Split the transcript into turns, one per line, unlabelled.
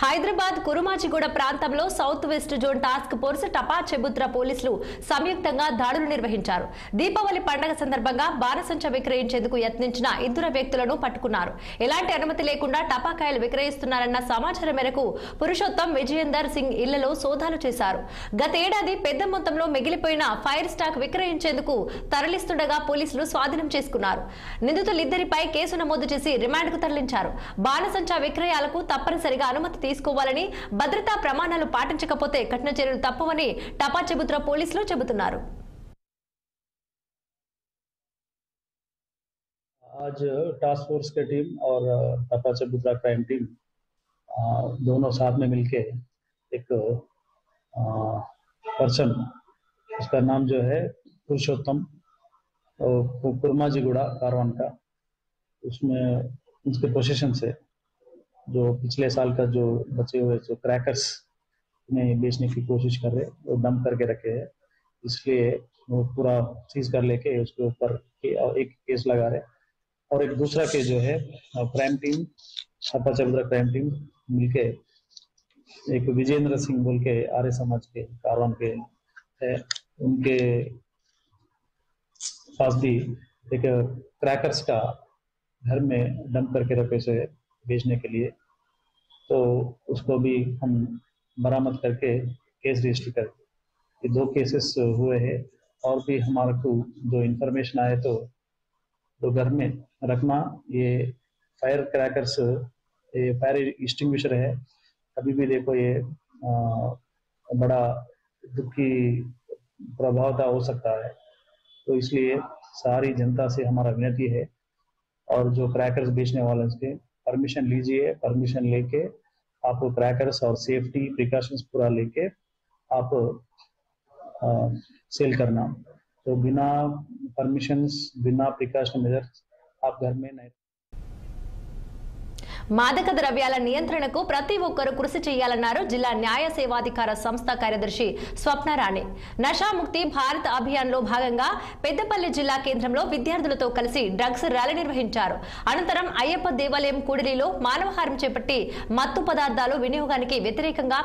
హైదరాబాద్ కురుమాచిగూడ ప్రాంతంలో south west zone task force టపా చెబుత్ర పోలీసులు సంయుక్తంగా దాడులు నిర్వహించారు. దీపావళి పండుగ సందర్భంగా బాణసంచ విక్రయించేందుకు యత్నించిన ఇద్దరు వ్యక్తులను పట్టుకున్నారు. ఎలాంటి అనుమతి లేకుండా టపాకాయలు విక్రయిస్తున్నారన్న సమాచారం మేరకు పురుషోత్తం విజయేందర్ సింగ్ ఇళ్లలో సోదాలు చేశారు. గతేడాది పెద్ద మొత్తంలో మిగిలిపోయిన ఫైర్ స్టాక్ విక్రయించేందుకు తరలిస్తుండగా పోలీసులు స్వాధీనం చేసుకున్నారు. నిందితులిద్దరిపై కేసు నమోదు చేసి రిమాండ్కు తరలించారు. బాణసంచ విక్రయాలకు తప్పనిసరిగా అనుమతి తీసుకోవాలని, భద్రతా ప్రమాణాలు పాటించకపోతే కఠిన చర్యలు తప్పవని టపా చెబుత్ర పోలీసులు చెబుతున్నారు.
आज टास्क फोर्स की टीम और टपा चबूतरा क्राइम टीम दोनों साथ में मिलके एक पर्सन, उसका नाम जो है पुरुषोत्तम, कुरमाजीगुड़ा कारवान का, उसमें उसके पोजीशन से जो पिछले साल का जो बचे हुए जो क्रैकर्स में बेचने की कोशिश कर रहे, वो दम करके रखे हैं, इसलिए वो पूरा सीज कर लेके उसके ऊपर एक केस लगा रहे। और एक दूसरा केस जो है क्राइम टीम, टपा चबूतरा क्राइम टीम मिलके एक विजेंद्र सिंह बोल के आर्य समाज के कारवान के है, उनके पास भी एक क्रैकर्स का घर में डंप करके रखे से बेचने के लिए, तो उसको भी हम बरामद करके केस रजिस्टर कर, ये दो केसेस हुए हैं। और भी हमारे को जो इंफॉर्मेशन आए तो घर में रखना, ये फायर क्रैकर्स, ये फायर एक्सटिंग्विशर है, अभी भी देखो ये बड़ा दुखी प्रभाव हो सकता है, तो इसलिए सारी जनता से हमारा विनती है, और जो क्रैकर्स बेचने वाले उसके परमिशन लीजिए, परमिशन लेके आप क्रैकर्स और सेफ्टी प्रिकॉशंस पूरा लेके आप सेल करना, तो बिना परमिशंस, बिना प्रिकॉशन मेजर्स आप घर में नहीं।
మాదక ద్రవ్యాల నియంత్రణకు ప్రతి ఒక్కరూ కృషి చేయాలన్నారు జిల్లా న్యాయ సేవాధికార సంస్థ కార్యదర్శి స్వప్నరాణి. నషాముక్తి భారత్ అభియాన్ లో భాగంగా పెద్దపల్లి జిల్లా కేంద్రంలో విద్యార్థులతో కలిసి డ్రగ్స్ ర్యాలీ నిర్వహించారు. అనంతరం అయ్యప్ప దేవాలయం కూడలిలో మానవహారం చేపట్టి మత్తు పదార్థాలు వినియోగానికి వ్యతిరేకంగా